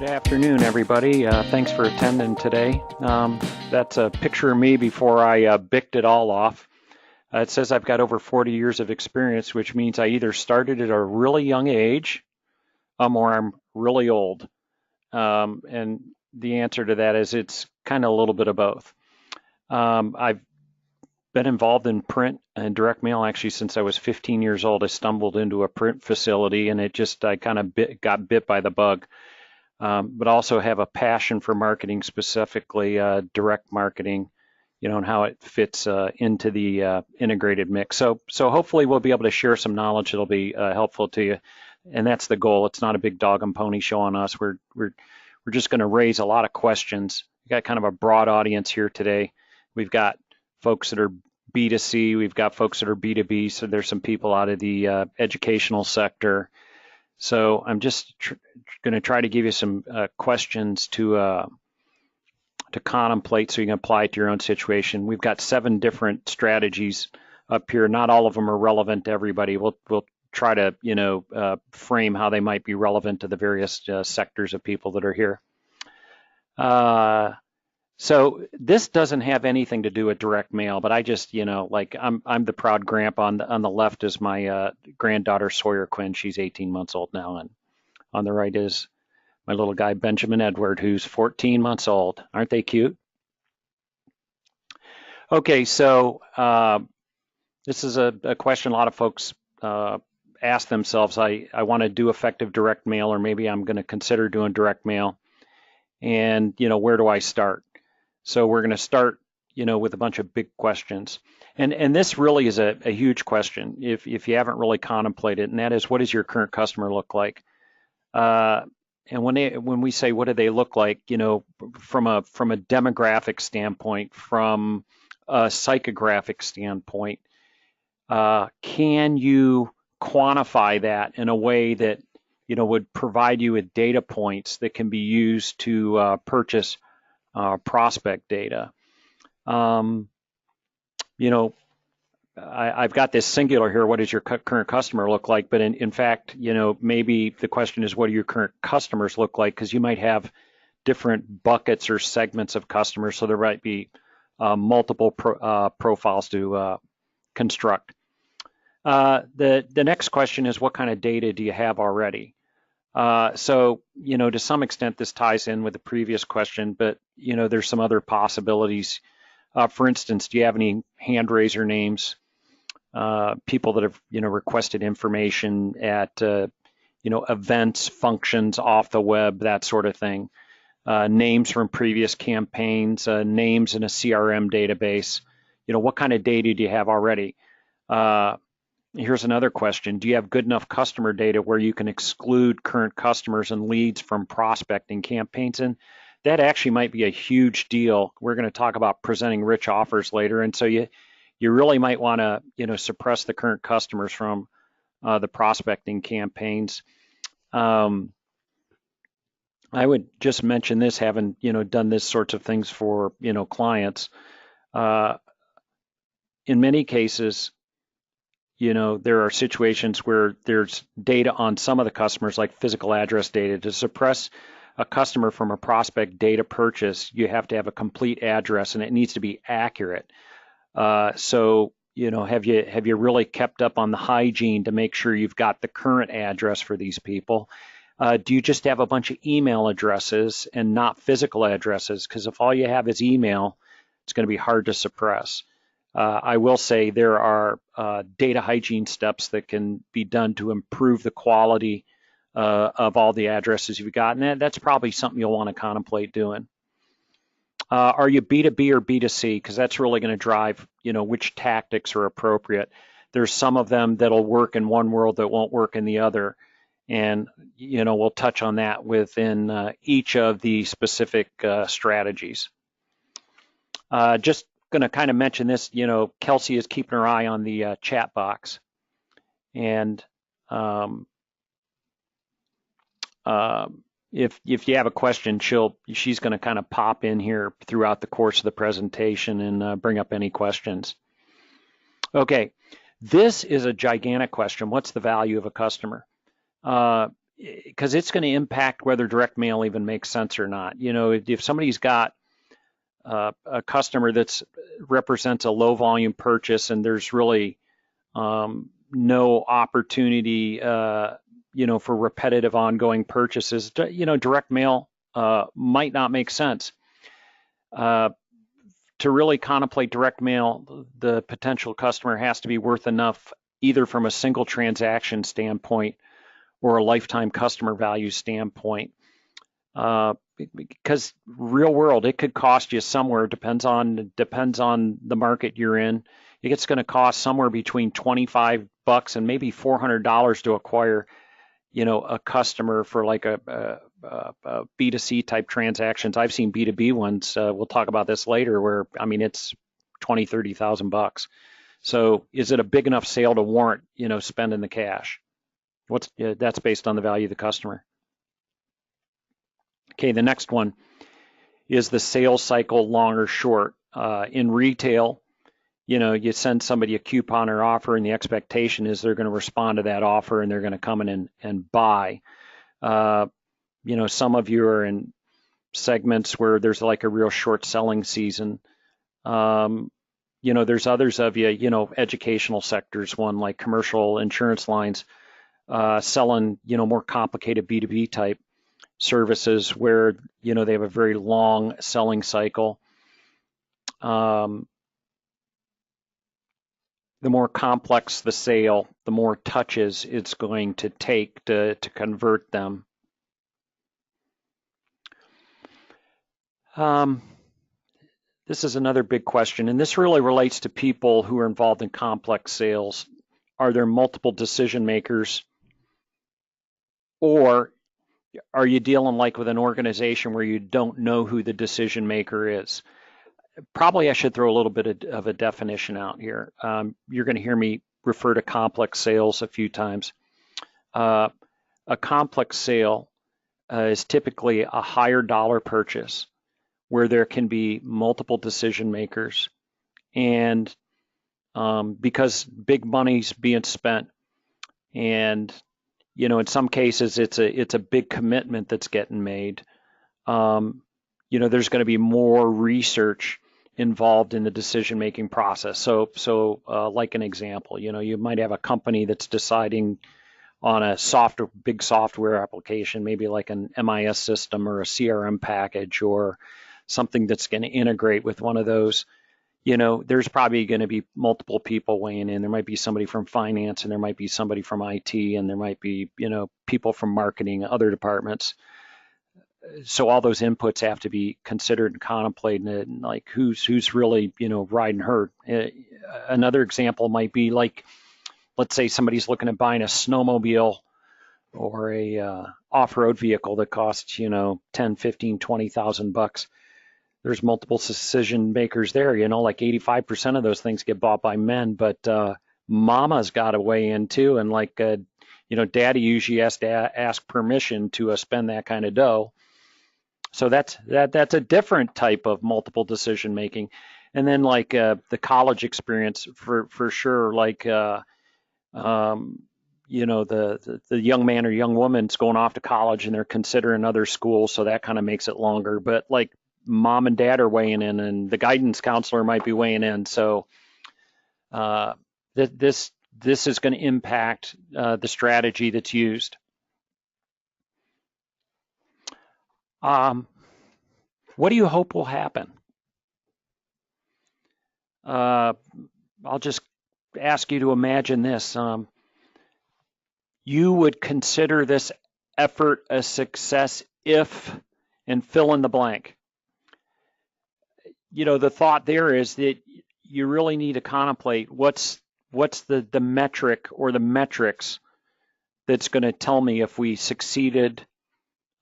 Good afternoon, everybody. Thanks for attending today. That's a picture of me before I bicked it all off. It says I've got over 40 years of experience, which means I either started at a really young age or I'm really old. And the answer to that is it's kind of a little bit of both. I've been involved in print and direct mail actually since I was 15 years old. I stumbled into a print facility and I kind of got bit by the bug. But also have a passion for marketing, specifically direct marketing, and how it fits into the integrated mix. So hopefully we'll be able to share some knowledge that'll be helpful to you, and that's the goal. It's not a big dog and pony show on us. We're just going to raise a lot of questions. We've got kind of a broad audience here today. We've got folks that are B2C. We've got folks that are B2B. So there's some people out of the educational sector. So I'm just going to try to give you some questions to contemplate so you can apply it to your own situation. We've got 7 different strategies up here. Not all of them are relevant to everybody. We'll try to frame how they might be relevant to the various sectors of people that are here. So this doesn't have anything to do with direct mail, but I just, I'm the proud grandpa. On the left is my granddaughter, Sawyer Quinn. She's 18 months old now. And on the right is my little guy, Benjamin Edward, who's 14 months old. Aren't they cute? Okay, so this is a question a lot of folks ask themselves. I want to do effective direct mail, or maybe I'm going to consider doing direct mail. And, where do I start? So we're going to start, with a bunch of big questions. And this really is a huge question if you haven't really contemplated, and that is, what does your current customer look like? And when we say what do they look like, from a demographic standpoint, from a psychographic standpoint, can you quantify that in a way that would provide you with data points that can be used to purchase prospect data? I've got this singular here, what does your current customer look like? But in fact, maybe the question is, what do your current customers look like? Because you might have different buckets or segments of customers, so there might be multiple profiles to construct. The next question is, what kind of data do you have already? So, to some extent, this ties in with the previous question, but, there's some other possibilities. For instance, do you have any hand raiser names, people that have, requested information at, events, functions, off the web, that sort of thing? Names from previous campaigns, names in a CRM database. What kind of data do you have already? Here's another question. Do you have good enough customer data where you can exclude current customers and leads from prospecting campaigns? And that actually might be a huge deal. We're going to talk about presenting rich offers later. And so you really might want to, suppress the current customers from the prospecting campaigns. I would just mention this, having, done this sorts of things for, clients. In many cases, there are situations where there's data on some of the customers, like physical address data. To suppress a customer from a prospect data purchase, you have to have a complete address, and it needs to be accurate. So, have you really kept up on the hygiene to make sure you've got the current address for these people? Do you just have a bunch of email addresses and not physical addresses? Because if all you have is email, it's going to be hard to suppress. I will say there are data hygiene steps that can be done to improve the quality of all the addresses you've got, and that's probably something you'll want to contemplate doing. Are you B2B or B2C? Because that's really going to drive, which tactics are appropriate. There's some of them that'll work in one world that won't work in the other, and we'll touch on that within each of the specific strategies. Just going to kind of mention this, Kelsey is keeping her eye on the chat box, and if you have a question, she's going to kind of pop in here throughout the course of the presentation and bring up any questions. Okay, this is a gigantic question. What's the value of a customer? because it's going to impact whether direct mail even makes sense or not. If somebody's got a customer that represents a low volume purchase and there's really no opportunity, for repetitive ongoing purchases, direct mail might not make sense. To really contemplate direct mail, the potential customer has to be worth enough, either from a single transaction standpoint or a lifetime customer value standpoint. Because real world, it could cost you somewhere, depends on the market you're in. It's going to cost somewhere between $25 and maybe $400 to acquire, a customer for like a B2C type transactions. I've seen B2B ones. We'll talk about this later, where it's $20,000, $30,000. So is it a big enough sale to warrant, spending the cash? That's based on the value of the customer. Okay, the next one is the sales cycle, long or short. In retail, you send somebody a coupon or offer, and the expectation is they're going to respond to that offer and they're going to come in and buy. Some of you are in segments where there's like a real short selling season. There's others of you, educational sectors, one like commercial insurance lines, selling, more complicated B2B type services where, they have a very long selling cycle. The more complex the sale, the more touches it's going to take to convert them. This is another big question, and this really relates to people who are involved in complex sales. Are there multiple decision makers, or are you dealing like with an organization where you don't know who the decision maker is? Probably I should throw a little bit of a definition out here. You're going to hear me refer to complex sales a few times. A complex sale is typically a higher dollar purchase where there can be multiple decision makers, and because big money's being spent, and in some cases it's a big commitment that's getting made. There's going to be more research involved in the decision-making process. So like an example, you might have a company that's deciding on a big software application, maybe like an MIS system or a CRM package or something that's going to integrate with one of those. There's probably going to be multiple people weighing in. There might be somebody from finance, and there might be somebody from IT, and there might be, people from marketing, other departments. So all those inputs have to be considered and contemplated, and like who's really, riding herd. Another example might be like, let's say somebody's looking at buying a snowmobile or a off-road vehicle that costs, 10, 15, 20,000 bucks. There's multiple decision makers there, like 85% of those things get bought by men, but mama's got to weigh in too. And like, daddy usually has to ask permission to spend that kind of dough. So that's a different type of multiple decision making. And then like the college experience for sure, like, the young man or young woman's going off to college and they're considering other schools. So that kind of makes it longer, but like mom and dad are weighing in, and the guidance counselor might be weighing in. So this is going to impact the strategy that's used. What do you hope will happen? I'll just ask you to imagine this. You would consider this effort a success if, and fill in the blank. The thought there is that you really need to contemplate what's the metric or the metrics that's going to tell me if we succeeded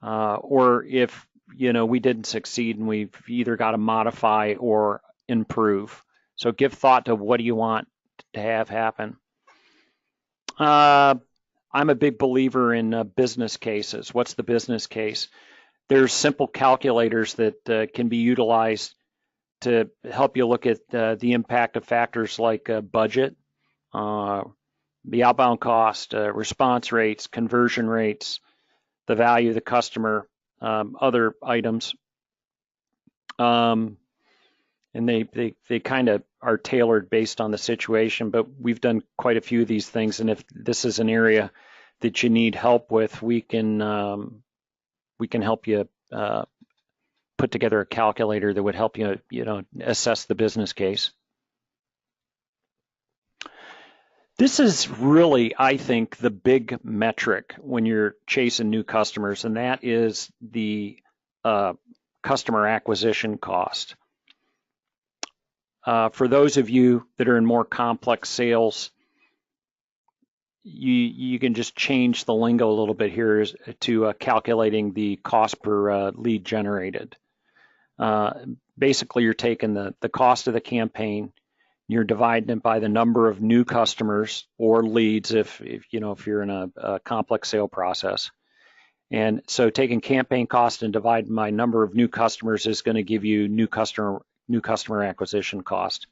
or if we didn't succeed, and we've either got to modify or improve. So give thought to what do you want to have happen. I'm a big believer in business cases. What's the business case? There's simple calculators that can be utilized to help you look at the impact of factors like budget, the outbound cost, response rates, conversion rates, the value of the customer, other items. And they kind of are tailored based on the situation, but we've done quite a few of these things. And if this is an area that you need help with, we can help you put together a calculator that would help you, assess the business case. This is really, I think, the big metric when you're chasing new customers, and that is the customer acquisition cost. For those of you that are in more complex sales, you can just change the lingo a little bit here to calculating the cost per lead generated. Basically, you're taking the cost of the campaign, you're dividing it by the number of new customers or leads if you're in a complex sale process. And so taking campaign cost and dividing by number of new customers is going to give you new customer acquisition cost.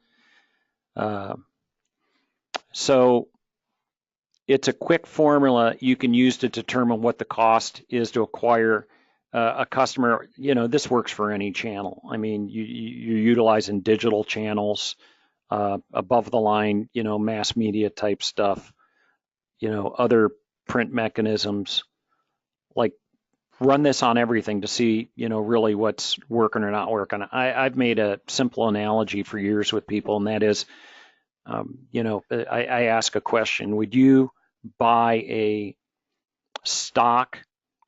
So it's a quick formula you can use to determine what the cost is to acquire a customer. This works for any channel. I mean, you're utilizing digital channels, above the line, mass media type stuff, other print mechanisms. Like, run this on everything to see, really what's working or not working. I've made a simple analogy for years with people, and that is, I ask a question: would you buy a stock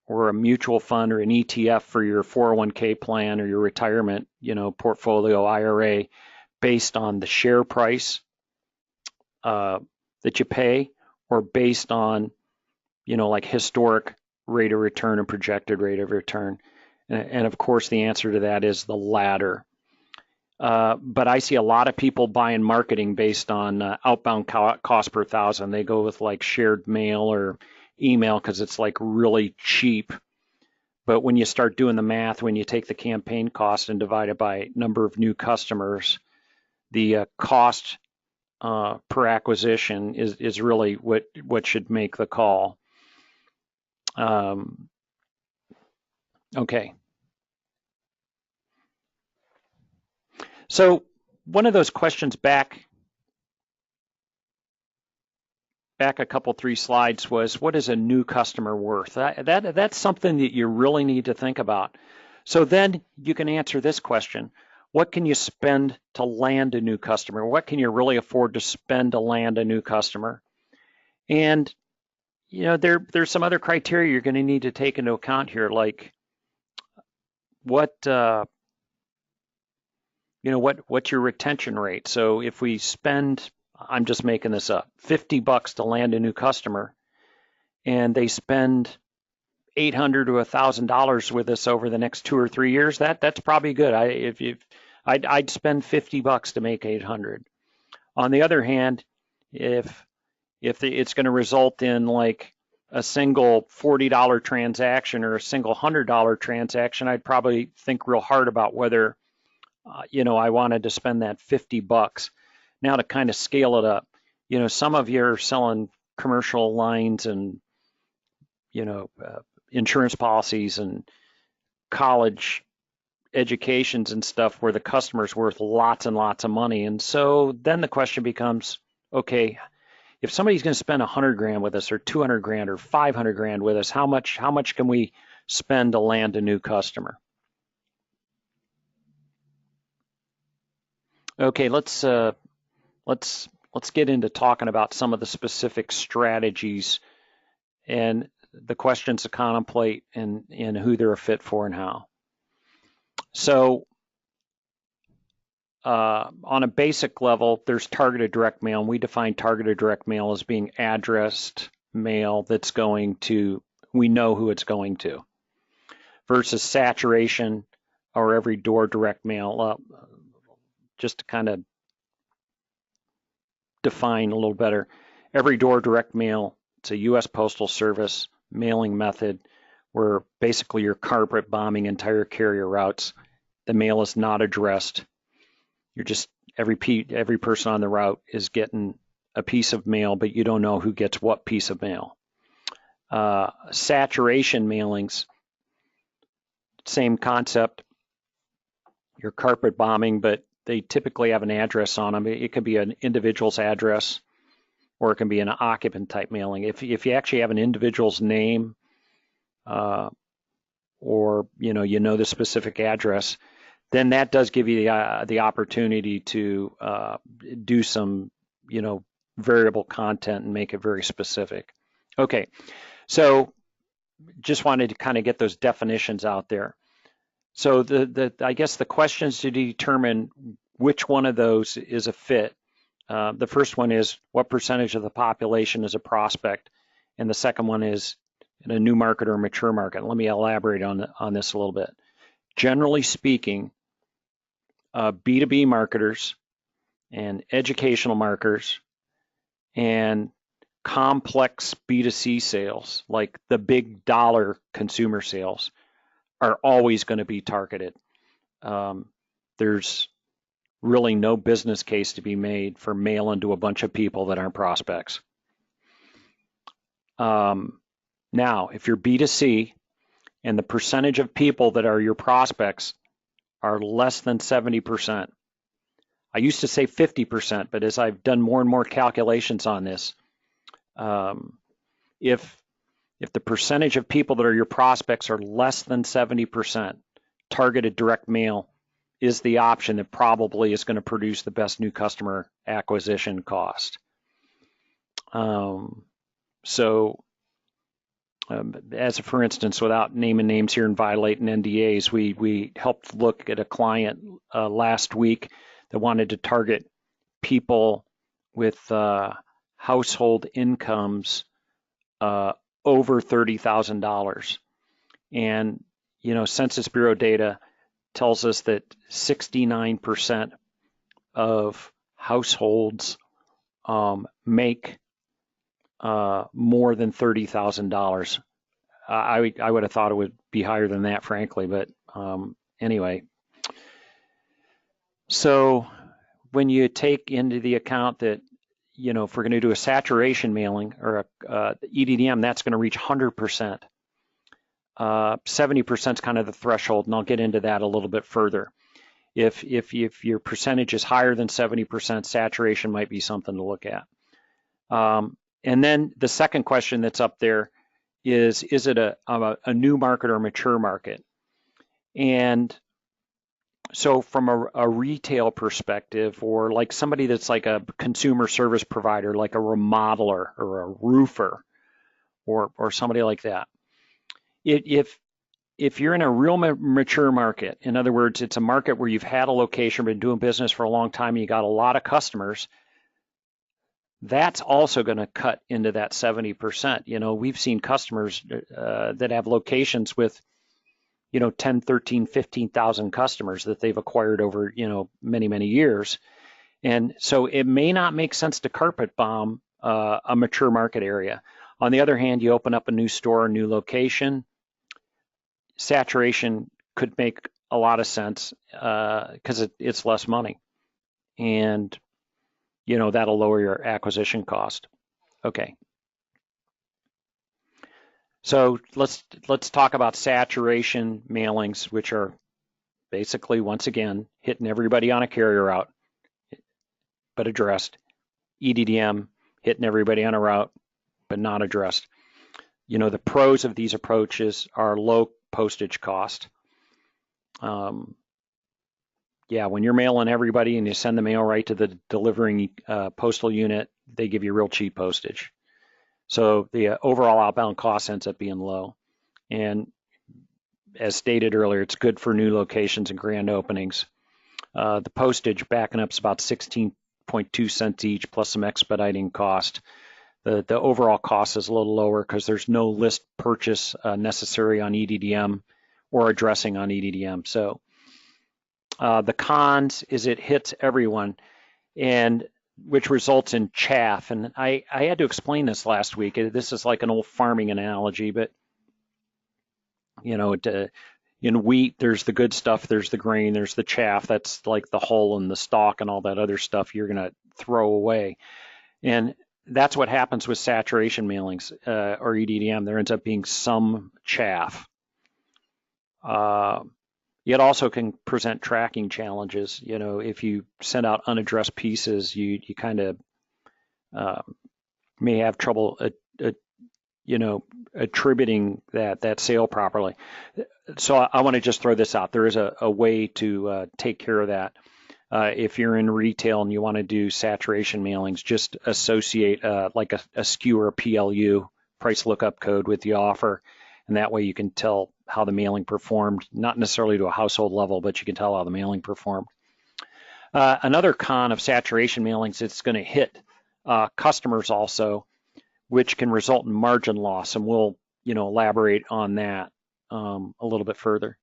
or a mutual fund or an ETF for your 401k plan or your retirement, portfolio IRA based on the share price that you pay, or based on, like historic rate of return and projected rate of return? And of course, the answer to that is the latter. But I see a lot of people buying marketing based on outbound cost per thousand. They go with like shared mail or email because it's like really cheap. But when you start doing the math, when you take the campaign cost and divide it by number of new customers, the cost per acquisition is really what should make the call. Okay. So one of those questions back a couple, 3 slides was, what is a new customer worth? That's something that you really need to think about. So then you can answer this question: what can you spend to land a new customer? What can you really afford to spend to land a new customer? And there's some other criteria you're going to need to take into account here, like what's your retention rate? So if we spend, I'm just making this up, $50 to land a new customer, and they spend $800 to $1,000 with us over the next 2 or 3 years, that's probably good. I'd spend $50 to make $800. On the other hand, if it's going to result in like a single $40 transaction or a single $100 transaction, I'd probably think real hard about whether I wanted to spend that $50. Now, to kind of scale it up, some of you are selling commercial lines and insurance policies and college educations and stuff where the customer's worth lots and lots of money. And so then the question becomes, okay, if somebody's going to spend $100,000 with us, or $200,000 or $500,000 with us, how much can we spend to land a new customer? Okay, let's get into talking about some of the specific strategies and the questions to contemplate and who they're a fit for and how. So on a basic level, there's targeted direct mail, and we define targeted direct mail as being addressed mail that's going to, we know who it's going to, versus saturation or every door direct mail. Just to kind of define a little better, every door direct mail, it's a U.S. Postal Service mailing method where basically you're carpet bombing entire carrier routes. The mail is not addressed. You're just, every person on the route is getting a piece of mail, but you don't know who gets what piece of mail. Saturation mailings, same concept. You're carpet bombing, but they typically have an address on them. It could be an individual's address, or it can be an occupant type mailing. If you actually have an individual's name, or you know the specific address, then that does give you the opportunity to do some variable content and make it very specific. Okay, so just wanted to kind of get those definitions out there. So I guess the questions to determine which one of those is a fit. The first one is what percentage of the population is a prospect, and the second one is in a new market or a mature market. Let me elaborate on this a little bit. Generally speaking, B2B marketers and educational marketers and complex B2C sales, like the big dollar consumer sales, are always going to be targeted. There's really no business case to be made for mailing to a bunch of people that aren't prospects. Now, if you're B2C and the percentage of people that are your prospects are less than 70%, I used to say 50%, but as I've done more and more calculations on this, if the percentage of people that are your prospects are less than 70%, targeted direct mail is the option that probably is going to produce the best new customer acquisition cost. As a for instance, without naming names here and violating NDAs, we helped look at a client last week that wanted to target people with household incomes over $30,000. And, Census Bureau data tells us that 69% of households make more than $30,000. I would have thought it would be higher than that, frankly, but anyway. So when you take into the account that, if we're going to do a saturation mailing or a EDDM, that's going to reach 100%. 70% is kind of the threshold, and I'll get into that a little bit further. If your percentage is higher than 70%, saturation might be something to look at. And then the second question that's up there is it a new market or a mature market? And so from a retail perspective, or like somebody that's like a consumer service provider, like a remodeler or a roofer or somebody like that, if you're in a real mature market, in other words, it's a market where you've had a location, been doing business for a long time, and you got a lot of customers, that's also going to cut into that 70%. We've seen customers that have locations with 10, 13, 15,000 customers that they've acquired over, many, many years. And so it may not make sense to carpet bomb a mature market area. On the other hand, you open up a new store, a new location, saturation could make a lot of sense because it's less money. And, that'll lower your acquisition cost. Okay. So let's talk about saturation mailings, which are basically, once again, hitting everybody on a carrier route, but addressed. EDDM, hitting everybody on a route, but not addressed. The pros of these approaches are low postage cost. When you're mailing everybody and you send the mail right to the delivering postal unit, they give you real cheap postage. So the overall outbound cost ends up being low. And as stated earlier, it's good for new locations and grand openings. The postage backing up is about 16.2 cents each plus some expediting cost. The overall cost is a little lower because there's no list purchase necessary on EDDM or addressing on EDDM. So the cons is it hits everyone, and which results in chaff. And I had to explain this last week. This is like an old farming analogy, but in wheat, there's the good stuff, there's the grain, there's the chaff. That's like the hull and the stalk and all that other stuff you're going to throw away. And that's what happens with saturation mailings or EDDM. There ends up being some chaff. It also can present tracking challenges. You know, if you send out unaddressed pieces, you kind of may have trouble, attributing that sale properly. So I want to just throw this out. There is a way to take care of that. If you're in retail and you want to do saturation mailings, just associate like a SKU or a PLU, price lookup code, with the offer, and that way you can tell how the mailing performed, not necessarily to a household level, but you can tell how the mailing performed. Another con of saturation mailings, it's going to hit customers also, which can result in margin loss, and we'll elaborate on that a little bit further.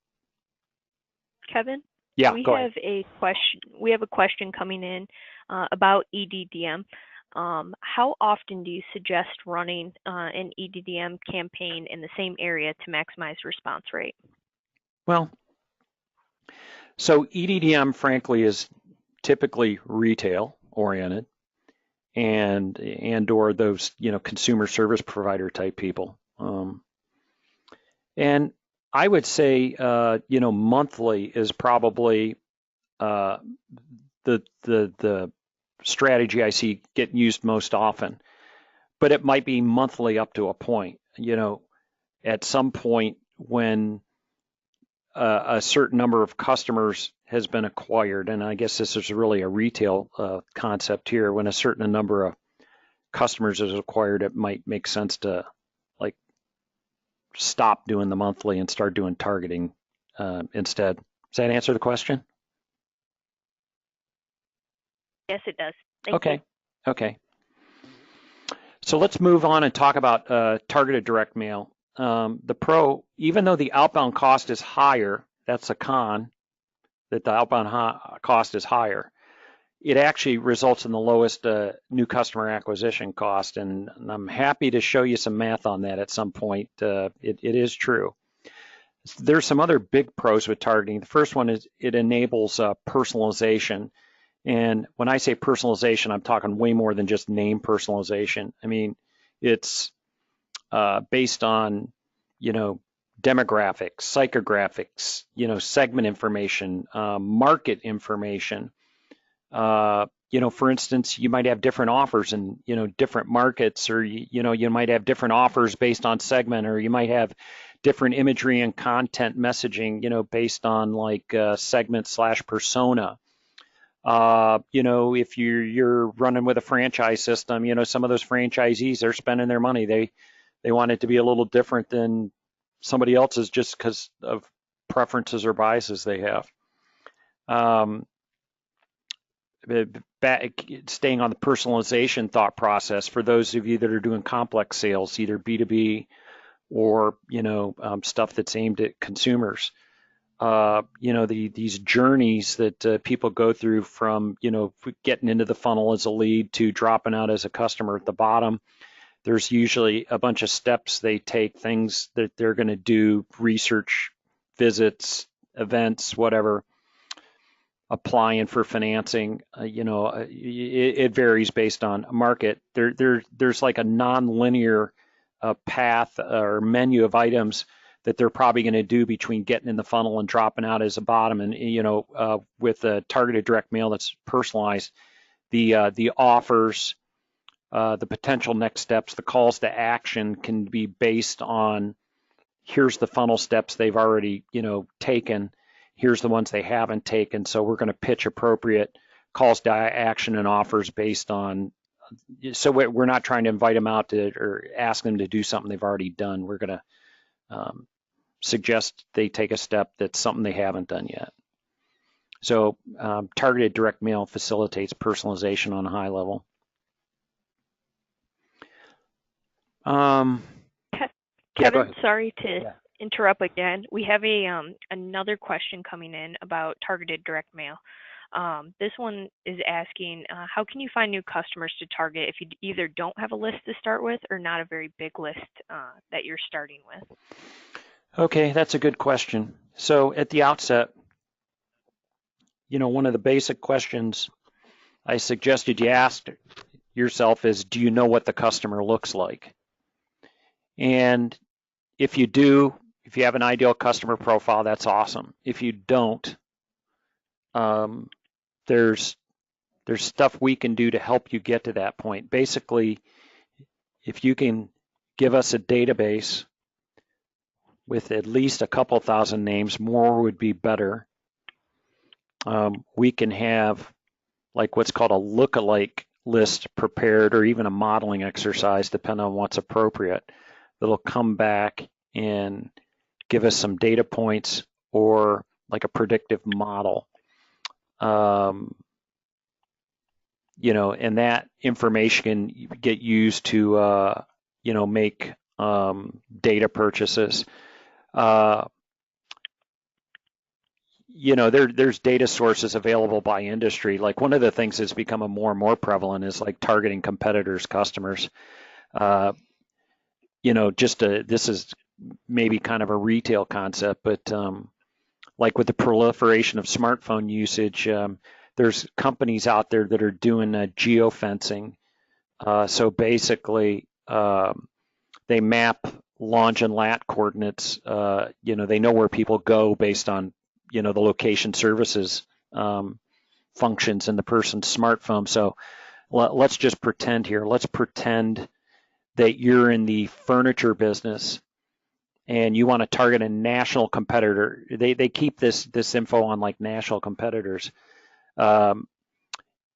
Kevin? Yeah, go ahead. We have a question coming in about EDDM. How often do you suggest running an EDDM campaign in the same area to maximize response rate? Well, so EDDM, frankly, is typically retail oriented and or those consumer service provider type people. And I would say monthly is probably the strategy I see getting used most often, but it might be monthly up to a point. At some point when a certain number of customers has been acquired, and I guess this is really a retail concept here, when a certain number of customers is acquired, it might make sense to like stop doing the monthly and start doing targeting instead. Does that answer the question? Yes, it does. Thank you. Okay. So let's move on and talk about targeted direct mail. The pro, even though the outbound cost is higher, that's a con, that the outbound cost is higher, it actually results in the lowest new customer acquisition cost. And I'm happy to show you some math on that at some point. It is true. There's some other big pros with targeting. The first one is it enables personalization. And when I say personalization, I'm talking way more than just name personalization. I mean, it's based on, demographics, psychographics, segment information, market information. For instance, you might have different offers in, different markets, or, you might have different offers based on segment, or you might have different imagery and content messaging, based on like segment/persona. If you're running with a franchise system, some of those franchisees are spending their money. They want it to be a little different than somebody else's just because of preferences or biases they have. Staying on the personalization thought process, for those of you that are doing complex sales, either B2B or stuff that's aimed at consumers. These journeys that people go through from, getting into the funnel as a lead to dropping out as a customer at the bottom. There's usually a bunch of steps they take, things that they're going to do, research, visits, events, whatever, applying for financing. It varies based on market. There's like a non-linear path or menu of items that they're probably going to do between getting in the funnel and dropping out as a bottom. And with a targeted direct mail that's personalized, the offers, the potential next steps, the calls to action can be based on, here's the funnel steps they've already taken, here's the ones they haven't taken. So we're going to pitch appropriate calls to action and offers based on. So we're not trying to invite them out to or ask them to do something they've already done. We're going to suggest they take a step that's something they haven't done yet. So targeted direct mail facilitates personalization on a high level. Kevin, sorry to interrupt again. We have another question coming in about targeted direct mail. This one is asking, how can you find new customers to target if you either don't have a list to start with or not a very big list that you're starting with? Okay, that's a good question. So at the outset, one of the basic questions I suggested you ask yourself is, do you know what the customer looks like? And if you do, if you have an ideal customer profile, that's awesome. If you don't, there's stuff we can do to help you get to that point. Basically, if you can give us a database with at least a couple thousand names, more would be better. We can have like what's called a lookalike list prepared, or even a modeling exercise, depending on what's appropriate, that'll come back and give us some data points or like a predictive model. You know, and that information can get used to, you know, make data purchases. You know, there's data sources available by industry. Like one of the things that's becoming more and more prevalent is like targeting competitors' customers. You know, this is maybe kind of a retail concept, but like with the proliferation of smartphone usage, there's companies out there that are doing geofencing. So basically, they map launch and lat coordinates. You know, they know where people go based on, you know, the location services functions in the person's smartphone. So let's just pretend here. Let's pretend that you're in the furniture business and you want to target a national competitor. They keep this info on like national competitors.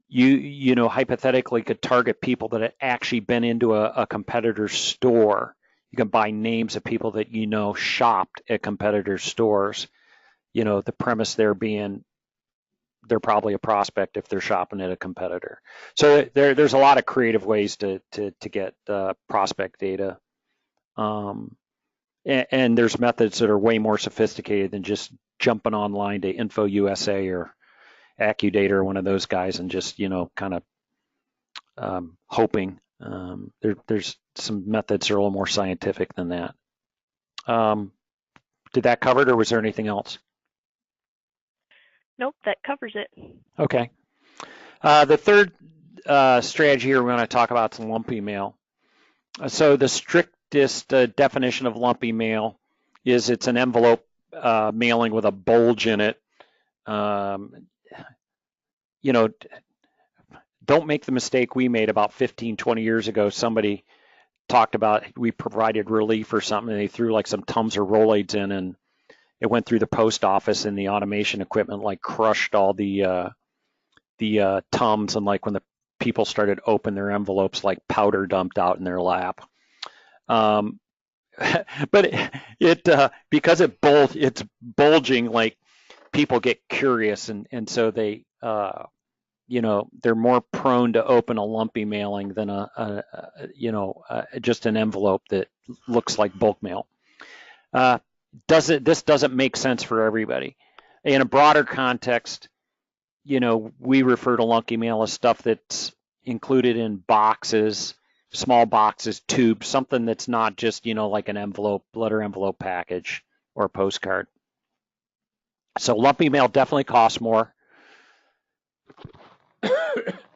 You know, hypothetically could target people that have actually been into a competitor's store. You can buy names of people that you know shopped at competitors' stores. You know, the premise there being they're probably a prospect if they're shopping at a competitor. So there's a lot of creative ways to get prospect data. And there's methods that are way more sophisticated than just jumping online to Info USA or AccuData or one of those guys and just, you know, kind of hoping. There's some methods that are a little more scientific than that. Did that cover it, or was there anything else? Nope, that covers it. Okay. The third strategy here we're going to talk about is lumpy mail. So the strictest definition of lumpy mail is it's an envelope mailing with a bulge in it. You know, don't make the mistake we made about 15, 20 years ago. Somebody talked about we provided relief or something, and they threw like some Tums or Rolaids in, and it went through the post office, and the automation equipment like crushed all the Tums, and like when the people started open their envelopes, like powder dumped out in their lap. But it because it's bulging, like people get curious, and so they you know, they're more prone to open a lumpy mailing than just an envelope that looks like bulk mail. This doesn't make sense for everybody. In a broader context, you know, we refer to lumpy mail as stuff that's included in boxes, small boxes, tubes, something that's not just, you know, like an envelope, letter envelope package or a postcard. So lumpy mail definitely costs more.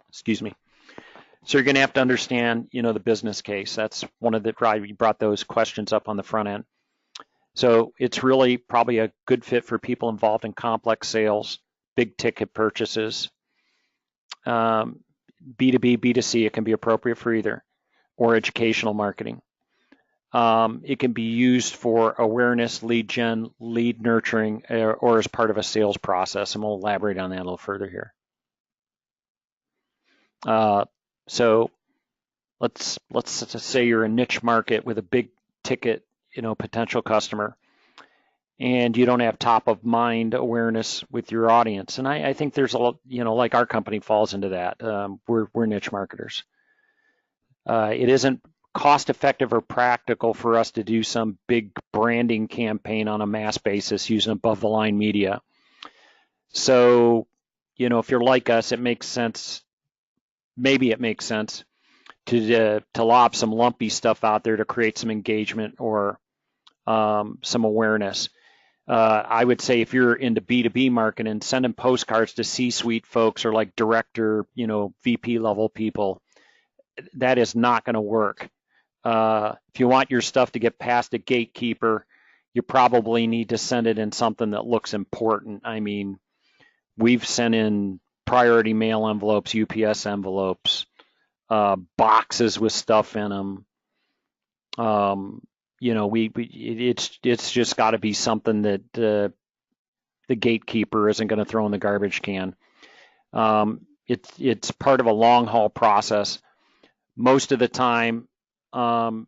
Excuse me. So you're going to have to understand, you know, the business case. That's one of the drive. You brought those questions up on the front end. So it's really probably a good fit for people involved in complex sales, big ticket purchases. B2B, B2C, it can be appropriate for either, or educational marketing. It can be used for awareness, lead gen, lead nurturing, or as part of a sales process, and we'll elaborate on that a little further here. So let's say you're a niche market with a big ticket, you know, potential customer, and you don't have top of mind awareness with your audience. And I think there's a lot, you know, like our company falls into that. We're niche marketers. It isn't cost effective or practical for us to do some big branding campaign on a mass basis using above the line media. So, you know, if you're like us, it makes sense. Maybe it makes sense to lob some lumpy stuff out there to create some engagement or some awareness. I would say if you're into B2B marketing, sending postcards to C-suite folks or like director, you know, VP level people, that is not going to work. If you want your stuff to get past a gatekeeper, you probably need to send it in something that looks important. I mean, we've sent in priority mail envelopes, UPS envelopes, boxes with stuff in them. You know, it's just got to be something that the gatekeeper isn't going to throw in the garbage can. It's part of a long haul process. Most of the time, when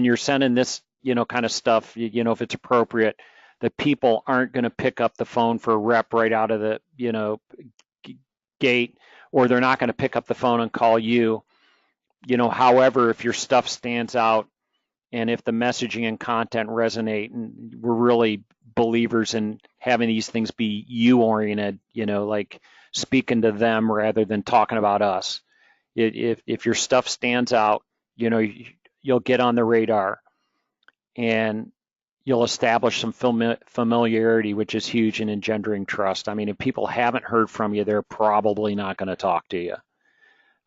you're sending this, you know, kind of stuff, you know, if it's appropriate, the people aren't going to pick up the phone for a rep right out of the, you know, gate, or they're not going to pick up the phone and call you. You know, however, if your stuff stands out and if the messaging and content resonate, and we're really believers in having these things be you oriented, you know, like speaking to them rather than talking about us. If your stuff stands out, you know, you'll get on the radar and you'll establish some familiarity, which is huge in engendering trust. I mean, if people haven't heard from you, they're probably not going to talk to you.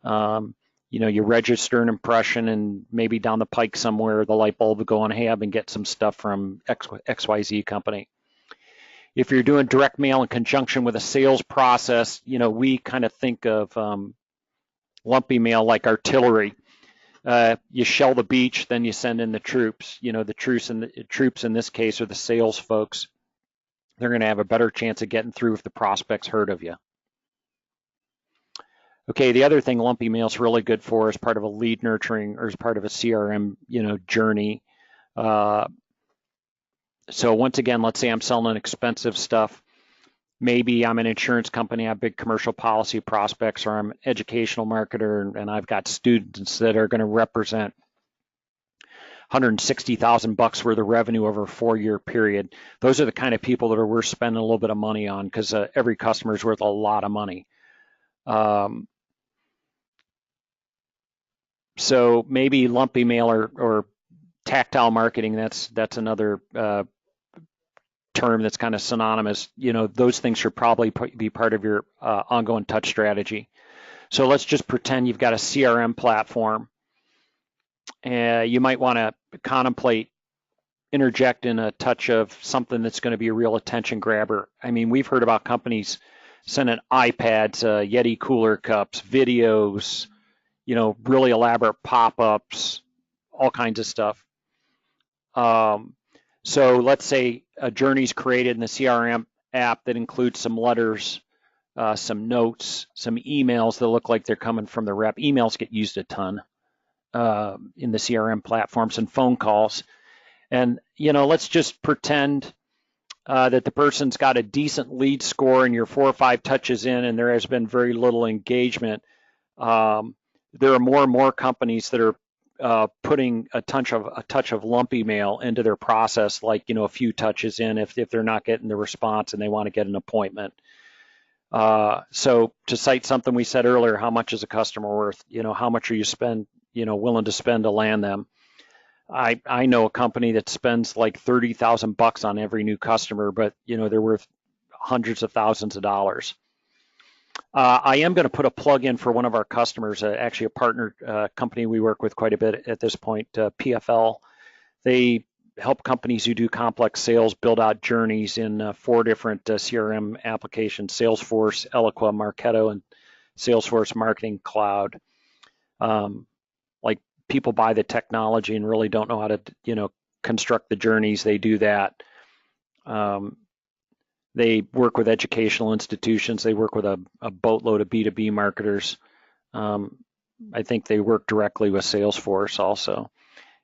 You know, you register an impression and maybe down the pike somewhere, the light bulb will go on, hey, I've been getting some stuff from XYZ company. If you're doing direct mail in conjunction with a sales process, you know, we kind of think of lumpy mail like artillery. You shell the beach, then you send in the troops. You know, the troops in this case are the sales folks. They're going to have a better chance of getting through if the prospect's heard of you. Okay, the other thing lumpy mail is really good for is part of a lead nurturing or as part of a CRM, you know, journey. So once again, let's say I'm selling expensive stuff. Maybe I'm an insurance company, I have big commercial policy prospects, or I'm an educational marketer and I've got students that are going to represent $160,000 worth of revenue over a 4-year period. Those are the kind of people that are worth spending a little bit of money on, because every customer is worth a lot of money. So maybe lumpy mail or tactile marketing, that's another term that's kind of synonymous. You know, those things should probably be part of your ongoing touch strategy. So let's just pretend you've got a CRM platform. You might want to contemplate interjecting a touch of something that's going to be a real attention grabber. I mean, we've heard about companies sending iPads, Yeti cooler cups, videos, you know, really elaborate pop-ups, all kinds of stuff. So let's say a journey's created in the CRM app that includes some letters, some notes, some emails that look like they're coming from the rep. Emails get used a ton in the CRM platforms, and phone calls. And, you know, let's just pretend that the person's got a decent lead score and you're 4 or 5 touches in and there has been very little engagement. There are more and more companies that are putting a touch of lumpy mail into their process, like, you know, a few touches in if they're not getting the response and they want to get an appointment. So to cite something we said earlier, how much is a customer worth? You know, how much are you willing to spend to land them? I know a company that spends like $30,000 on every new customer, but, you know, they're worth hundreds of thousands of dollars. I am going to put a plug in for one of our customers, actually a partner company we work with quite a bit at this point, PFL. They help companies who do complex sales build out journeys in 4 different CRM applications: Salesforce, Eloqua, Marketo, and Salesforce Marketing Cloud. Like, people buy the technology and really don't know how to, you know, construct the journeys. They do that. They work with educational institutions. They work with a boatload of B2B marketers. I think they work directly with Salesforce also.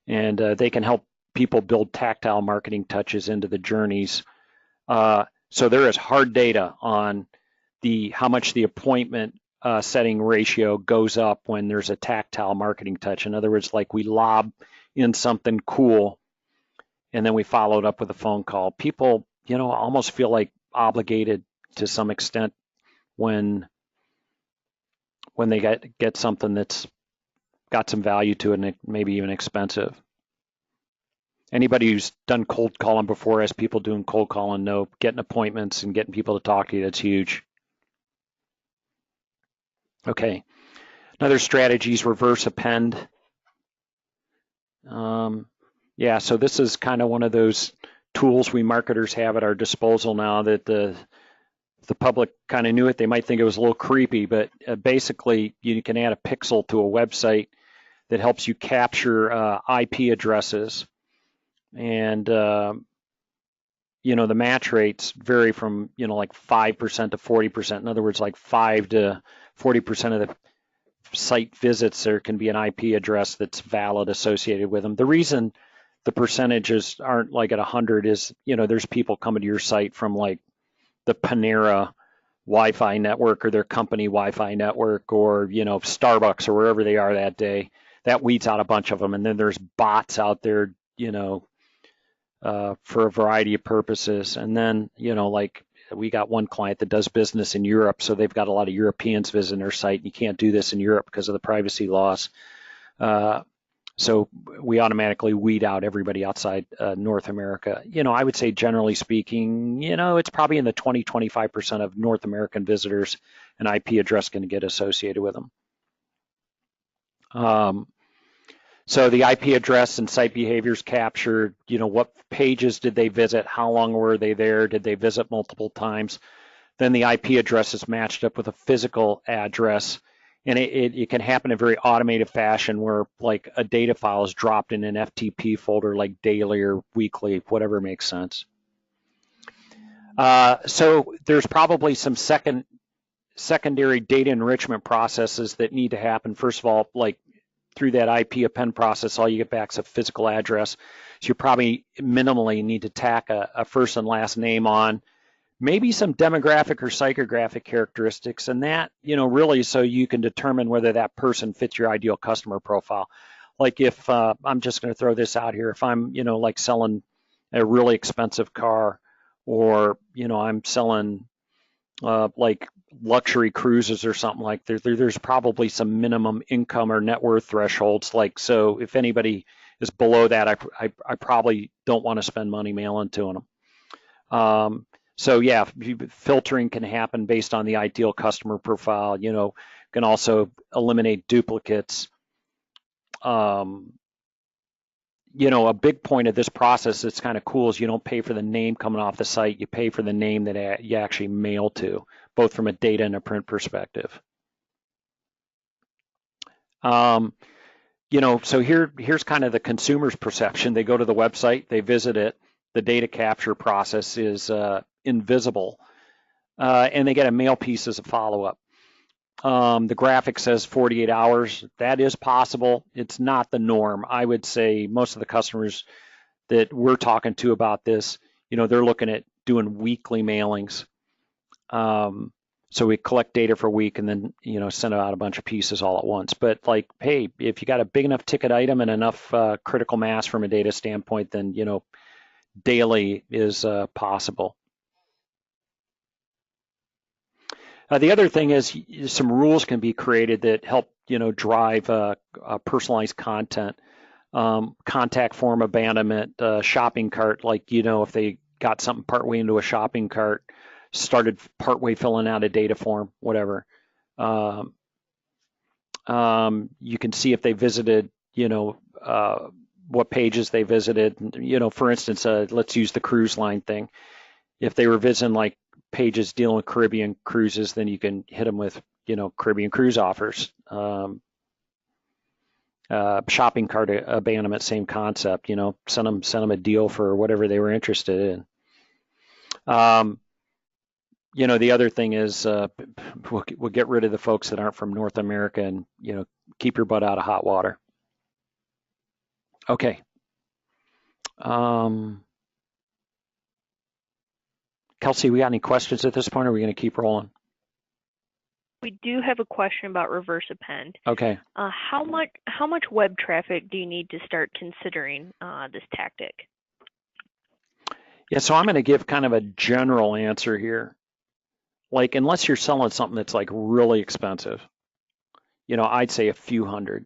And they can help people build tactile marketing touches into the journeys. So there is hard data on how much the appointment setting ratio goes up when there's a tactile marketing touch. In other words, like we lob in something cool and then we follow it up with a phone call. People, you know, almost feel like obligated to some extent when they get something that's got some value to it and maybe even expensive. Anybody who's done cold calling before, as people doing cold calling, know getting appointments and getting people to talk to you, that's huge. Okay, Another strategy is reverse append. Yeah, so this is kind of one of those tools we marketers have at our disposal now that the public kind of knew it. They might think it was a little creepy, but basically you can add a pixel to a website that helps you capture IP addresses. And, you know, the match rates vary from, you know, like 5% to 40%. In other words, like 5 to 40% of the site visits, there can be an IP address that's valid associated with them. The reason the percentages aren't like at 100 is, you know, there's people coming to your site from like the Panera Wi-Fi network or their company Wi-Fi network, or, you know, Starbucks or wherever they are that day. That weeds out a bunch of them. And then there's bots out there, you know, for a variety of purposes. And then, you know, like we got one client that does business in Europe, so they've got a lot of Europeans visiting their site. You can't do this in Europe because of the privacy laws. So we automatically weed out everybody outside North America. You know, I would say generally speaking, you know, it's probably in the 20-25% of North American visitors an IP address can get associated with them. So the IP address and site behaviors captured, you know, what pages did they visit? How long were they there? Did they visit multiple times? Then the IP address is matched up with a physical address. And it can happen in a very automated fashion where like a data file is dropped in an FTP folder like daily or weekly, whatever makes sense. So there's probably some secondary data enrichment processes that need to happen. First of all, like through that IP append process, all you get back is a physical address. So you probably minimally need to tack a first and last name on, maybe some demographic or psychographic characteristics, and that, you know, really so you can determine whether that person fits your ideal customer profile. Like if I'm just going to throw this out here, if I'm, you know, like selling a really expensive car, or, you know, I'm selling like luxury cruises or something like that, there's probably some minimum income or net worth thresholds. Like, so if anybody is below that, I probably don't want to spend money mailing to them. So yeah, filtering can happen based on the ideal customer profile. You know, can also eliminate duplicates. You know, a big point of this process that's kind of cool is you don't pay for the name coming off the site. You pay for the name that you actually mail to, both from a data and a print perspective. You know, so here's kind of the consumer's perception. They go to the website, they visit it. The data capture process is invisible, and they get a mail piece as a follow-up. The graphic says 48 hours. That is possible. It's not the norm. I would say most of the customers that we're talking to about this, you know, they're looking at doing weekly mailings. So we collect data for a week and then, you know, send out a bunch of pieces all at once. But like, hey, if you got a big enough ticket item and enough critical mass from a data standpoint, then, you know, daily is possible. The other thing is some rules can be created that help, you know, drive personalized content, contact form abandonment, shopping cart. Like, you know, if they got something partway into a shopping cart, started partway filling out a data form, whatever. You can see if they visited, you know, what pages they visited. You know, for instance, let's use the cruise line thing. If they were visiting like pages dealing with Caribbean cruises, then you can hit them with, you know, Caribbean cruise offers. Shopping cart abandonment, same concept. You know, send them a deal for whatever they were interested in. You know, the other thing is we'll get rid of the folks that aren't from North America, and, you know, keep your butt out of hot water. Okay. Kelsey, we got any questions at this point, or are we going to keep rolling? We do have a question about reverse append. Okay. How much web traffic do you need to start considering this tactic? Yeah, so I'm going to give kind of a general answer here. Like, unless you're selling something that's like really expensive, you know, I'd say a few hundred,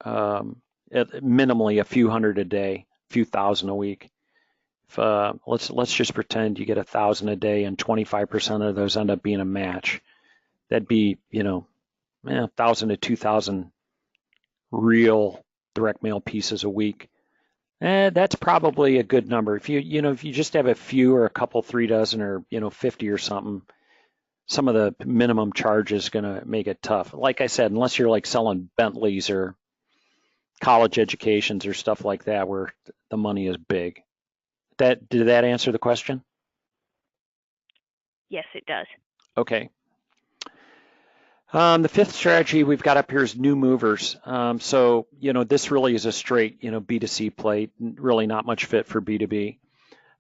minimally a few hundred a day, a few thousand a week. If, let's just pretend you get 1,000 a day and 25% of those end up being a match. That'd be, you know, 1,000 to 2,000 real direct mail pieces a week. That's probably a good number. If you just have a few or a couple, 3 dozen or 50 or something, some of the minimum charge is going to make it tough. Like I said, unless you're like selling Bentleys or college educations or stuff like that, where the money is big. Did that answer the question? Yes, it does. Okay. The fifth strategy we've got up here is new movers. So, this really is a straight, B2C play, really not much fit for B2B.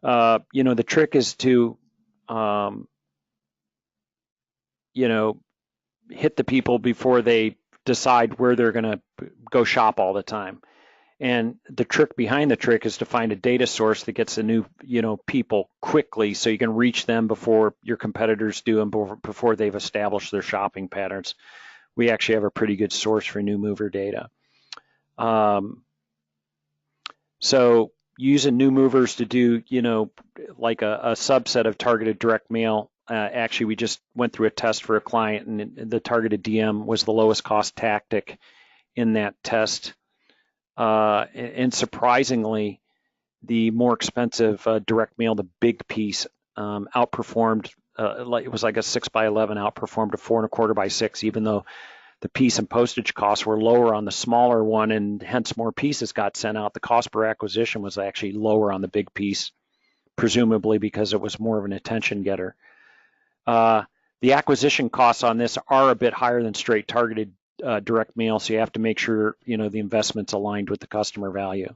The trick is to, hit the people before they decide where they're going to go shop all the time. And the trick behind the trick is to find a data source that gets the new, people quickly, so you can reach them before your competitors do and before they've established their shopping patterns. We actually have a pretty good source for new mover data. So using new movers to do, like a subset of targeted direct mail. Actually, we just went through a test for a client, and the targeted DM was the lowest cost tactic in that test. And surprisingly, the more expensive direct mail, the big piece, outperformed. It was like a 6x11 outperformed a 4.25x6, even though the piece and postage costs were lower on the smaller one, and hence more pieces got sent out. The cost per acquisition was actually lower on the big piece, presumably because it was more of an attention getter. The acquisition costs on this are a bit higher than straight targeted direct mail, so you have to make sure the investment's aligned with the customer value.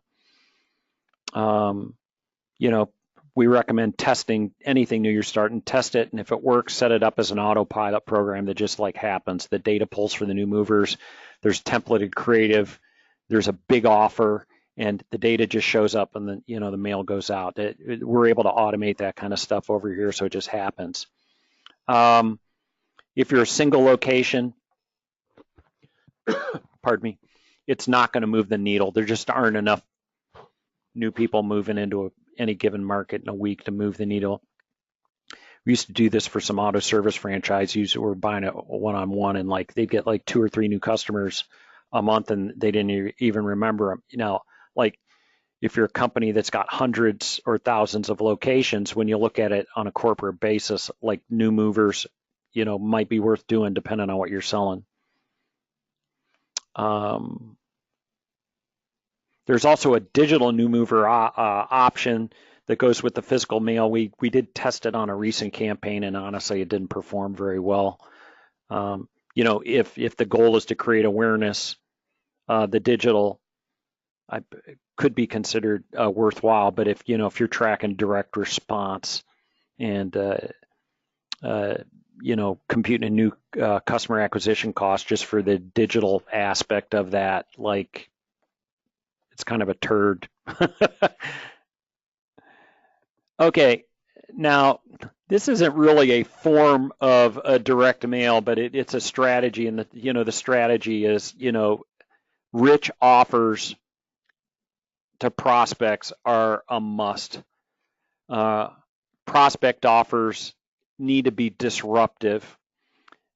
We recommend testing anything new you're starting, test it, and if it works, set it up as an autopilot program that just like happens. The data pulls for the new movers, there's templated creative, there's a big offer, and the data just shows up, and then the mail goes out. We're able to automate that kind of stuff over here, so it just happens. If you're a single location, pardon me, it's not going to move the needle. There just aren't enough new people moving into any given market in a week to move the needle. We used to do this for some auto service franchisees who were buying a one-on-one, and like they'd get like 2 or 3 new customers a month, and they didn't even remember them. Like if you're a company that's got hundreds or thousands of locations, when you look at it on a corporate basis, like new movers, might be worth doing depending on what you're selling. There's also a digital new mover option that goes with the physical mail. We did test it on a recent campaign, and honestly, it didn't perform very well. If the goal is to create awareness, the digital could be considered worthwhile. But if you're tracking direct response and computing a new customer acquisition cost just for the digital aspect of that, like it's kind of a turd. Okay, now this isn't really a form of a direct mail, but it's a strategy, and the strategy is rich offers to prospects are a must. Prospect offers need to be disruptive,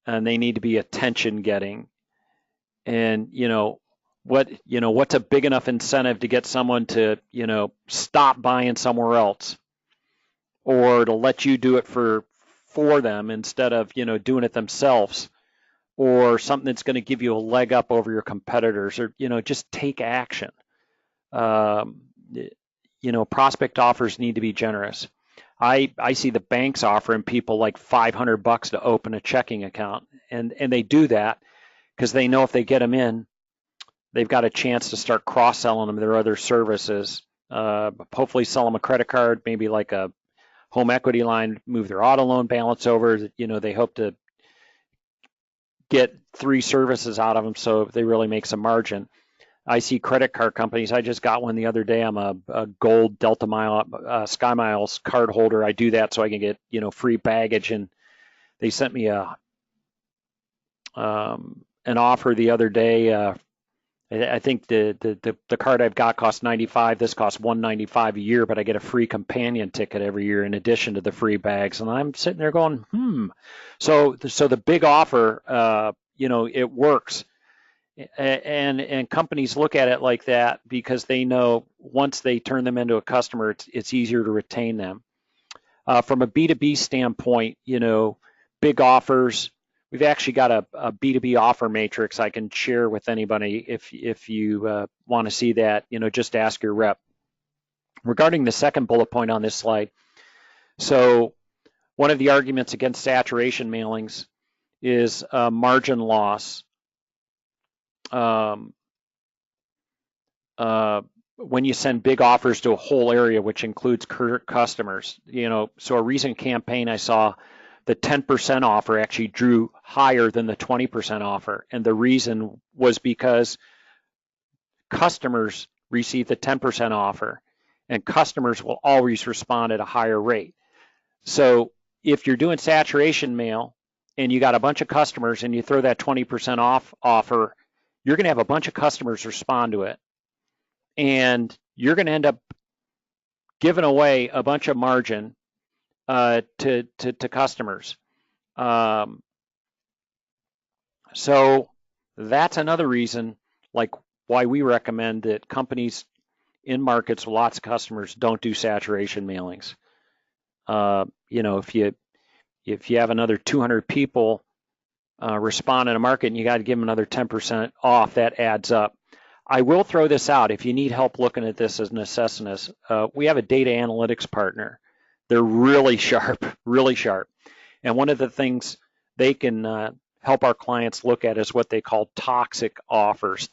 and they need to be attention getting. And what's a big enough incentive to get someone to stop buying somewhere else, or to let you do it for them instead of doing it themselves, or something that's going to give you a leg up over your competitors, or just take action. Prospect offers need to be generous. I see the banks offering people like $500 to open a checking account, and they do that because they know if they get them in, they've got a chance to start cross-selling them their other services. Hopefully sell them a credit card, maybe like a home equity line, move their auto loan balance over. They hope to get 3 services out of them, so they really make some margin. I see credit card companies. I just got one the other day. I'm a gold Delta Sky Miles card holder. I do that so I can get free baggage, and they sent me an offer the other day. I think the card I've got costs $95. This costs $195 a year, but I get a free companion ticket every year in addition to the free bags. And I'm sitting there going, So the big offer it works. And companies look at it like that because they know once they turn them into a customer, it's easier to retain them. From a B2B standpoint, big offers. We've actually got a B2B offer matrix I can share with anybody if you want to see that. Just ask your rep. Regarding the second bullet point on this slide, so one of the arguments against saturation mailings is margin loss. When you send big offers to a whole area, which includes current customers, so a recent campaign I saw, the 10% offer actually drew higher than the 20% offer. And the reason was because customers receive the 10% offer and customers will always respond at a higher rate. So if you're doing saturation mail and you got a bunch of customers and you throw that 20% off offer, you're going to have a bunch of customers respond to it. And you're going to end up giving away a bunch of margin to customers. So that's another reason, like why we recommend that companies in markets with lots of customers don't do saturation mailings. If you have another 200 people respond in a market and you got to give them another 10% off, that adds up. I will throw this out. If you need help looking at this as an assessing this, we have a data analytics partner. They're really sharp, really sharp. And one of the things they can help our clients look at is what they call toxic offers,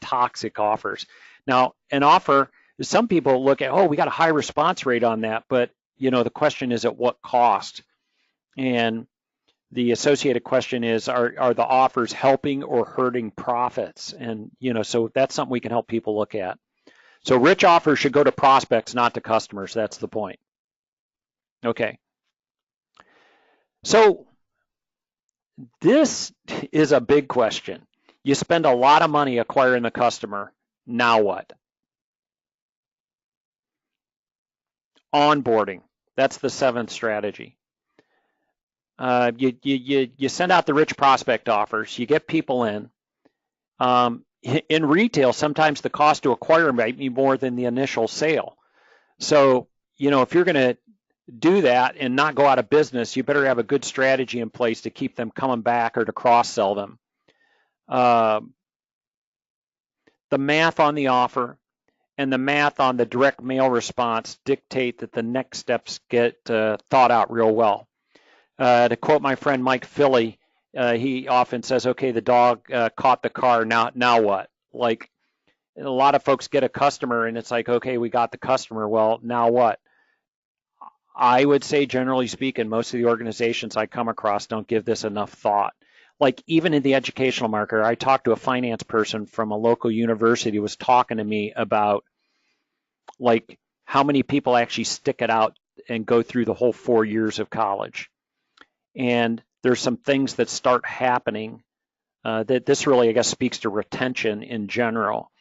Now, an offer, some people look at, oh, we got a high response rate on that, but the question is at what cost? And the associated question is, are the offers helping or hurting profits? And, so that's something we can help people look at. So rich offers should go to prospects, not to customers. That's the point. Okay. So this is a big question. You spend a lot of money acquiring the customer. Now what? Onboarding. That's the seventh strategy. You send out the rich prospect offers. You get people in. In retail, sometimes the cost to acquire might be more than the initial sale. So, if you're going to do that and not go out of business, you better have a good strategy in place to keep them coming back or to cross-sell them. The math on the offer and the math on the direct mail response dictate that the next steps get thought out real well. To quote my friend Mike Philly, he often says, okay, the dog caught the car, now what? Like, a lot of folks get a customer and it's like, okay, we got the customer, well, now what? I would say, generally speaking, most of the organizations I come across don't give this enough thought. Like, even in the educational market, I talked to a finance person from a local university who was talking to me about, like, how many people actually stick it out and go through the whole 4 years of college. And there's some things that start happening that this really, I guess, speaks to retention in general.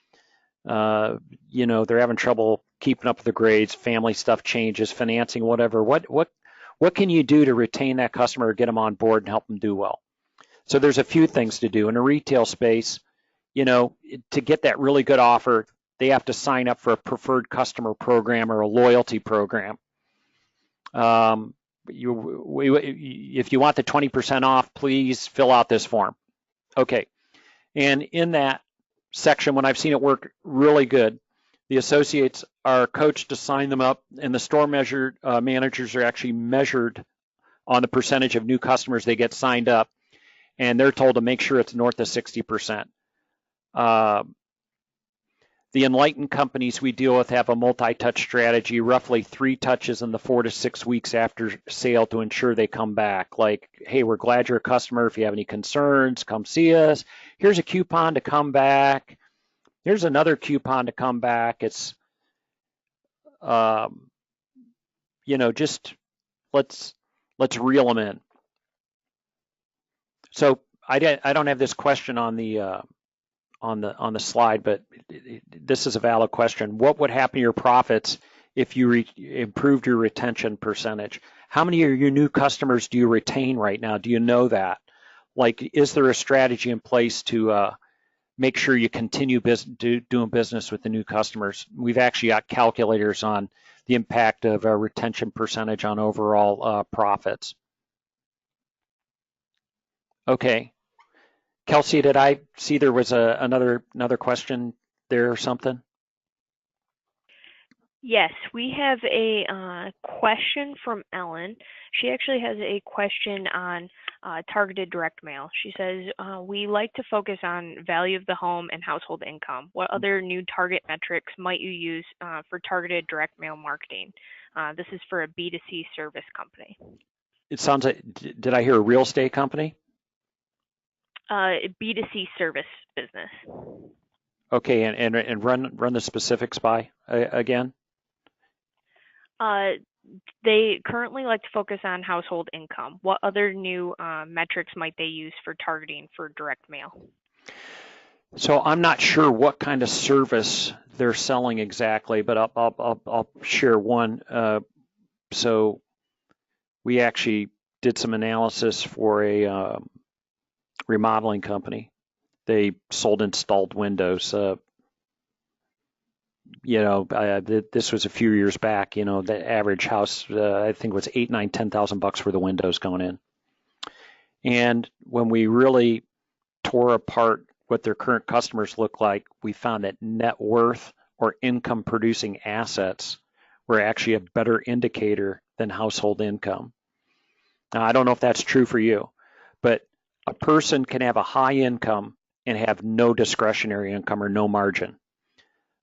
They're having trouble keeping up with the grades, family stuff changes, financing, whatever. What can you do to retain that customer or get them on board and help them do well? So there's a few things to do. In a retail space, to get that really good offer, they have to sign up for a preferred customer program or a loyalty program. If you want the 20% off, please fill out this form. Okay. And in that section, when I've seen it work really good, the associates are coached to sign them up, and the store managers are actually measured on the percentage of new customers they get signed up, and they're told to make sure it's north of 60%. The enlightened companies we deal with have a multi-touch strategy, roughly 3 touches in the 4 to 6 weeks after sale to ensure they come back. Like, hey, we're glad you're a customer. If you have any concerns, come see us. Here's a coupon to come back. Here's another coupon to come back. It's, just let's reel them in. So I don't have this question on the slide, but this is a valid question. What would happen to your profits if you improved your retention percentage? How many of your new customers do you retain right now? Do you know that? like, is there a strategy in place to make sure you continue doing business with the new customers? We've actually got calculators on the impact of a retention percentage on overall profits. Okay. Kelsey, did I see there was another question there or something? Yes, we have a question from Ellen. She actually has a question on targeted direct mail. She says, we like to focus on value of the home and household income. What other new target metrics might you use for targeted direct mail marketing? This is for a B2C service company. It sounds like, did I hear a real estate company? B2C service business. Okay, and run the specifics by again? They currently like to focus on household income. What other new metrics might they use for targeting for direct mail? So I'm not sure what kind of service they're selling exactly, but I'll share one. So we actually did some analysis for a remodeling company. They sold installed windows. This was a few years back. The average house, I think, was $8,000, $9,000, $10,000 for the windows going in. And when we really tore apart what their current customers look like, we found that net worth or income producing assets were actually a better indicator than household income. Now, I don't know if that's true for you, but a person can have a high income and have no discretionary income or no margin.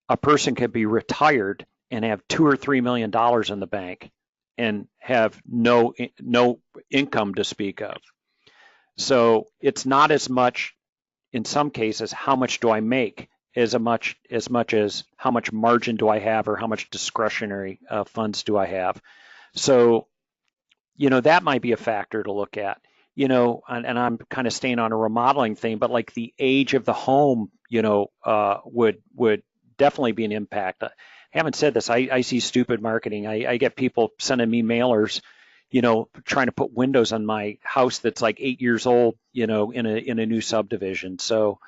A person could be retired and have $2 or $3 million in the bank and have no income to speak of. So it's not as much, in some cases, how much do I make, as much as how much margin do I have or how much discretionary funds do I have. So, that might be a factor to look at. And I'm kind of staying on a remodeling thing, but like the age of the home, would definitely be an impact. Having said this, I see stupid marketing. I get people sending me mailers, trying to put windows on my house that's like 8 years old, in a new subdivision. So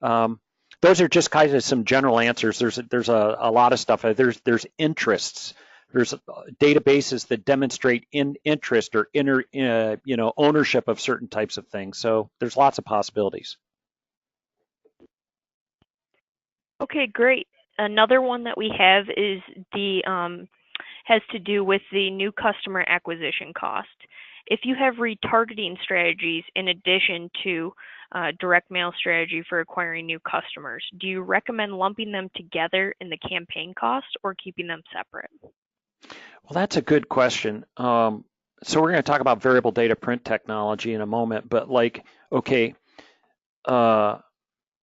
those are just kind of some general answers. There's a lot of stuff. There's interests. There's databases that demonstrate interest or ownership of certain types of things. So there's lots of possibilities. Okay, great. Another one that we have is has to do with the new customer acquisition cost. If you have retargeting strategies in addition to direct mail strategy for acquiring new customers, do you recommend lumping them together in the campaign cost or keeping them separate? Well, that's a good question. So we're going to talk about variable data print technology in a moment, but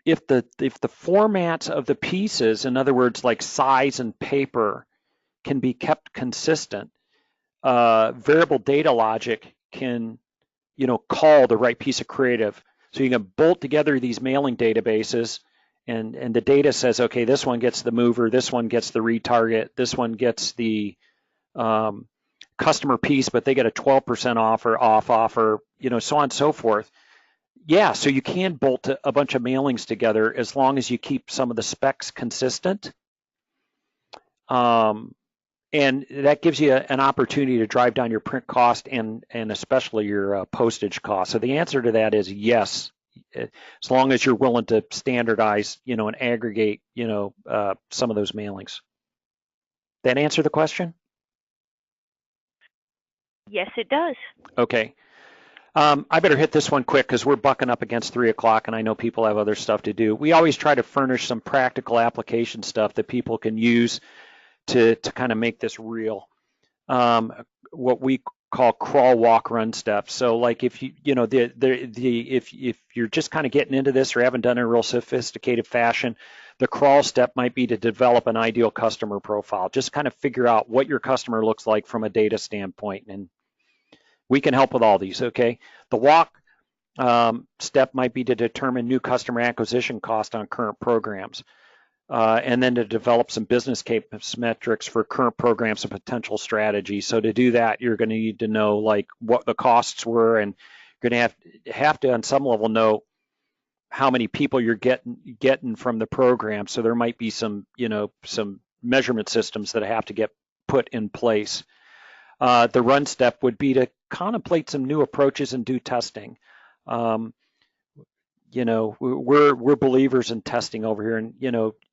if the formats of the pieces, in other words, like size and paper, can be kept consistent, variable data logic can, call the right piece of creative. So you can bolt together these mailing databases, and the data says, okay, this one gets the mover, this one gets the retarget, this one gets the customer piece, but they get a 12% off offer, so on and so forth. Yeah, so you can bolt a bunch of mailings together as long as you keep some of the specs consistent. And that gives you an opportunity to drive down your print cost and especially your postage cost. So the answer to that is yes, as long as you're willing to standardize, and aggregate, some of those mailings. That answer the question? Yes, it does. Okay. I better hit this one quick because we're bucking up against 3 o'clock and I know people have other stuff to do. We always try to furnish some practical application stuff that people can use to kind of make this real. What we call crawl, walk, run steps. So like if if you're just kind of getting into this or haven't done it in a real sophisticated fashion, the crawl step might be to develop an ideal customer profile. Just kind of figure out what your customer looks like from a data standpoint, and we can help with all these, okay? The walk step might be to determine new customer acquisition cost on current programs, and then to develop some business case metrics for current programs and potential strategies. So to do that, you're going to need to know like what the costs were and You're going to have to on some level know how many people you're getting from the program. So there might be some, some measurement systems that have to get put in place. The run step would be to contemplate some new approaches and do testing. We're believers in testing over here, and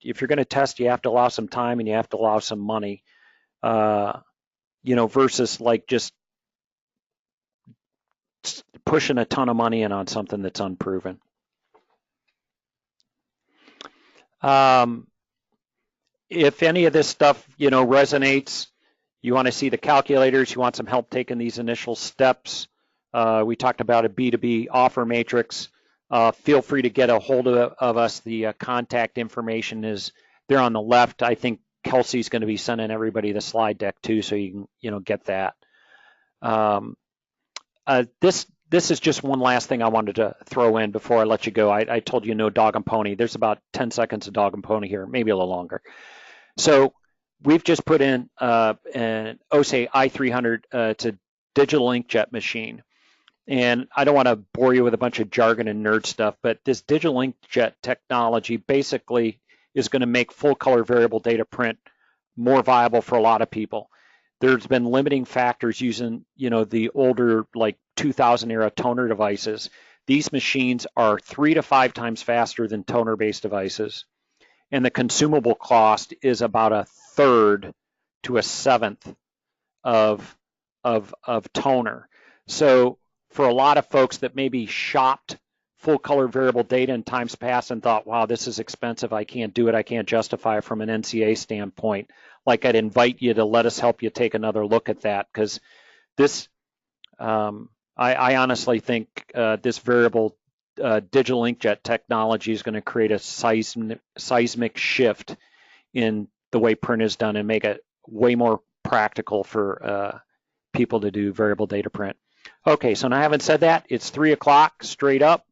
if you're going to test, you have to allow some time and you have to allow some money, versus like just pushing a ton of money in on something that's unproven. If any of this stuff, resonates, you want to see the calculators, you want some help taking these initial steps. We talked about a B2B offer matrix. Feel free to get a hold of us. The contact information is there on the left. I think Kelsey's going to be sending everybody the slide deck too, so you can, get that. This is just one last thing I wanted to throw in before I let you go. I told you no dog and pony. There's about 10 seconds of dog and pony here, maybe a little longer. So we've just put in an OSE i300. It's a digital inkjet machine. And I don't want to bore you with a bunch of jargon and nerd stuff, but this digital inkjet technology basically is going to make full color variable data print more viable for a lot of people. There's been limiting factors using, the older like 2000 era toner devices. These machines are 3 to 5 times faster than toner-based devices. And the consumable cost is about 1/3 to 1/7 of toner. So for a lot of folks that maybe shopped full color variable data in times past and thought, wow, this is expensive, I can't do it, I can't justify it from an NCA standpoint, like I'd invite you to let us help you take another look at that, because this, I honestly think this variable digital inkjet technology is going to create a seismic shift in the way print is done and make it way more practical for people to do variable data print. Okay, so now having said that, it's 3 o'clock straight up.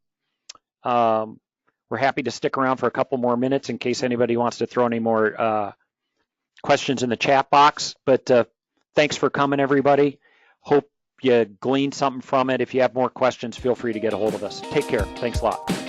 We're happy to stick around for a couple more minutes in case anybody wants to throw any more questions in the chat box. But thanks for coming, everybody. Hope you gleaned something from it. If you have more questions, feel free to get a hold of us. Take care. Thanks a lot.